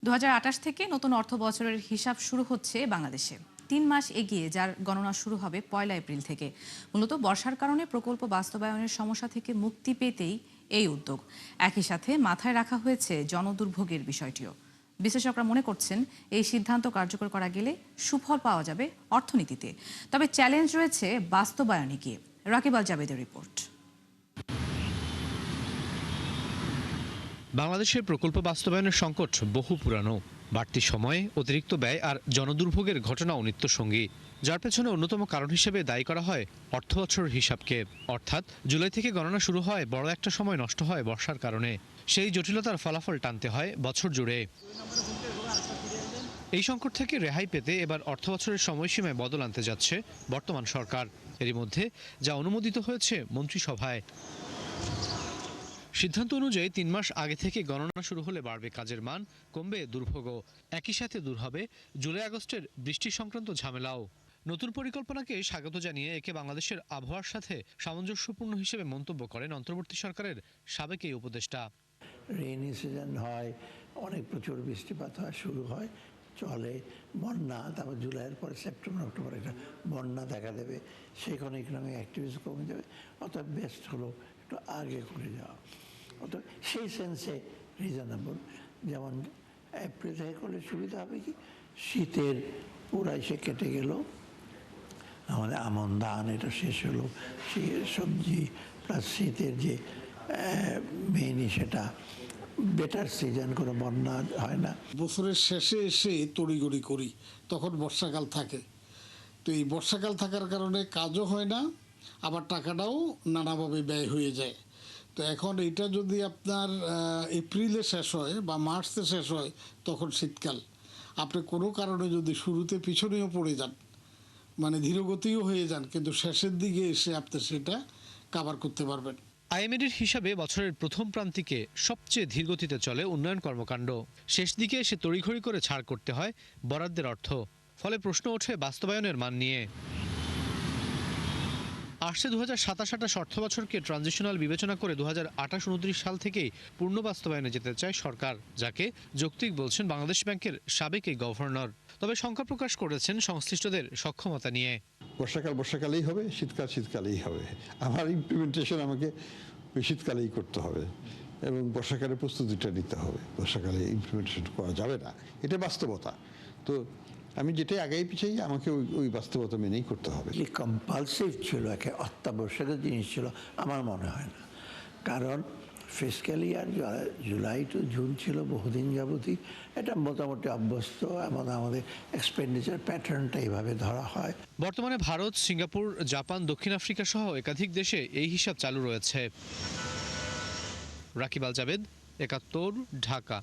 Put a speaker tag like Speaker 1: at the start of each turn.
Speaker 1: 2028 থেকে নতুন অর্থ বছরের হিসাব শুরু হচ্ছে বাংলাদেশে। 3 মাস এগিয়ে, যার গণনা শুরু হবে 1 এপ্রিল থেকে। মূলত বর্ষার কারণে প্রকল্প বাস্তবায়নের সমস্যা থেকে মুক্তি পেতেই এই উদ্যোগ। একই সাথে মাথায় রাখা হয়েছে জনদুর্ভোগের বিষয়টিও। বিশ্লেষকরা মনে করছেন, এই সিদ্ধান্ত কার্যকর করা গেলে সুফল পাওয়া যাবে অর্থনীতিতে। তবে চ্যালেঞ্জ রয়েছে বাস্তবায়নে গিয়ে। রাকিব আল জাবেদের রিপোর্ট।
Speaker 2: বাংলাদেশের প্রকল্প বাস্তবায়নের সংকট বহু পুরানো। বাড়তি সময়, অতিরিক্ত ব্যয় আর জনদুর্ভোগের ঘটনাও নিত্যসঙ্গী, যার পেছনে অন্যতম কারণ হিসেবে দায়ী করা হয় অর্থবছরের হিসাবকে। অর্থাৎ জুলাই থেকে গণনা শুরু হয়, বড় একটা সময় নষ্ট হয় বর্ষার কারণে। সেই জটিলতার ফলাফল টানতে হয় বছর জুড়ে। এই সংকট থেকে রেহাই পেতে এবার অর্থবছরের সময়সীমায় বদল আনতে যাচ্ছে বর্তমান সরকার। এরই মধ্যে যা অনুমোদিত হয়েছে মন্ত্রিসভায়। সিদ্ধান্ত অনুযায়ী 3 মাস আগে থেকে গণনা শুরু হলে বাড়বে কাজের মান, কমবে দুর্ভোগও। একই সাথে দূর হবে জুলাই আগস্টের বৃষ্টি সংক্রান্ত ঝামেলাও। নতুন পরিকল্পনাকে স্বাগত জানিয়ে একে বাংলাদেশের আবহাওয়ার সাথে সামঞ্জস্যপূর্ণ হিসেবে মন্তব্য করেন অন্তর্বর্তী সরকারের সাবেক এই উপদেষ্টা।
Speaker 3: রেইনি সিজন হয়, অনেক প্রচুর বৃষ্টিপাত হয়, শুরু হয়, চলে, বন্যা, তারপর জুলাইয়ের পরে সেপ্টেম্বর অক্টোবর একটা বন্যা দেখা দেবে, সেখানে ইকোনমিক অ্যাক্টিভিটিস কমে যাবে। অর্থাৎ বেস্ট হলো একটু আগে করে যাওয়া। অর্থাৎ সেই সেন্সে রিজনেবল। যেমন এপ্রিল থেকে করলে সুবিধা হবে কি, শীতের পুরা এসে কেটে গেল, আমাদের আমন ধান এটা শেষ হলো, সবজি প্লাস শীতের যে মেইনই সেটা বেটার সিজন, কোনো বন্যা হয় না।
Speaker 4: বছরের শেষে এসে তড়িঘড়ি করি, তখন বর্ষাকাল থাকে। তো এই বর্ষাকাল থাকার কারণে কাজও হয় না, আবার টাকাটাও নানাভাবে ব্যয় হয়ে যায়। তো এখন এটা যদি আপনার এপ্রিলে শেষ হয় বা মার্চে শেষ হয়, তখন শীতকাল। আপনি কোনো কারণে যদি শুরুতে পিছনেও পড়ে যান, মানে ধীরগতিও হয়ে যান, কিন্তু শেষের দিকে এসে আপনি সেটা কাভার করতে পারবেন।
Speaker 2: আইএমএডির হিসাবে বছরের প্রথম প্রান্তিকে সবচেয়ে ধীরগতিতে চলে উন্নয়ন কর্মকাণ্ড। শেষ দিকে এসে তড়িঘড়ি করে ছাড় করতে হয় বরাদ্দের অর্থ। ফলে প্রশ্ন ওঠে বাস্তবায়নের মান নিয়ে। আসছে 2027-28 অর্থ বছরকে ট্রানজিশনাল বিবেচনা করে 2028-29 সাল থেকেই পূর্ণ বাস্তবায়নে যেতে চায় সরকার, যাকে যৌক্তিক বলছেন বাংলাদেশ ব্যাংকের সাবেক এই গভর্নর। তবে শঙ্কা প্রকাশ করেছেন সংশ্লিষ্টদের সক্ষমতা নিয়ে।
Speaker 5: বর্ষাকালেই হবে, শীতকালেই হবে। আমার ইমপ্লিমেন্টেশন আমাকে শীতকালেই করতে হবে এবং বর্ষাকালে প্রস্তুতিটা নিতে হবে। বর্ষাকালে ইমপ্লিমেন্টেশন করা যাবে না, এটা বাস্তবতা। তো আমি যেটাই আগাই পিছাই, আমাকে ওই বাস্তবতা মেনেই করতে হবে।
Speaker 3: যে কম্পালসিভ ছিল, একে অত্যাবশ্যকের জিনিস ছিল, আমার মনে হয় না। কারণ ফিসক্যাল ইয়ার জুলাই টু জুন ছিল বহুদিন যাবতই, এটা মোটামুটি অভ্যস্ত এবং আমাদের এক্সপেন্ডিচার প্যাটার্নটা এইভাবে ধরা হয়।
Speaker 2: বর্তমানে ভারত, সিঙ্গাপুর, জাপান, দক্ষিণ আফ্রিকা সহ একাধিক দেশে এই হিসাব চালু রয়েছে। রাকিব আল জাবেদ, 71, ঢাকা।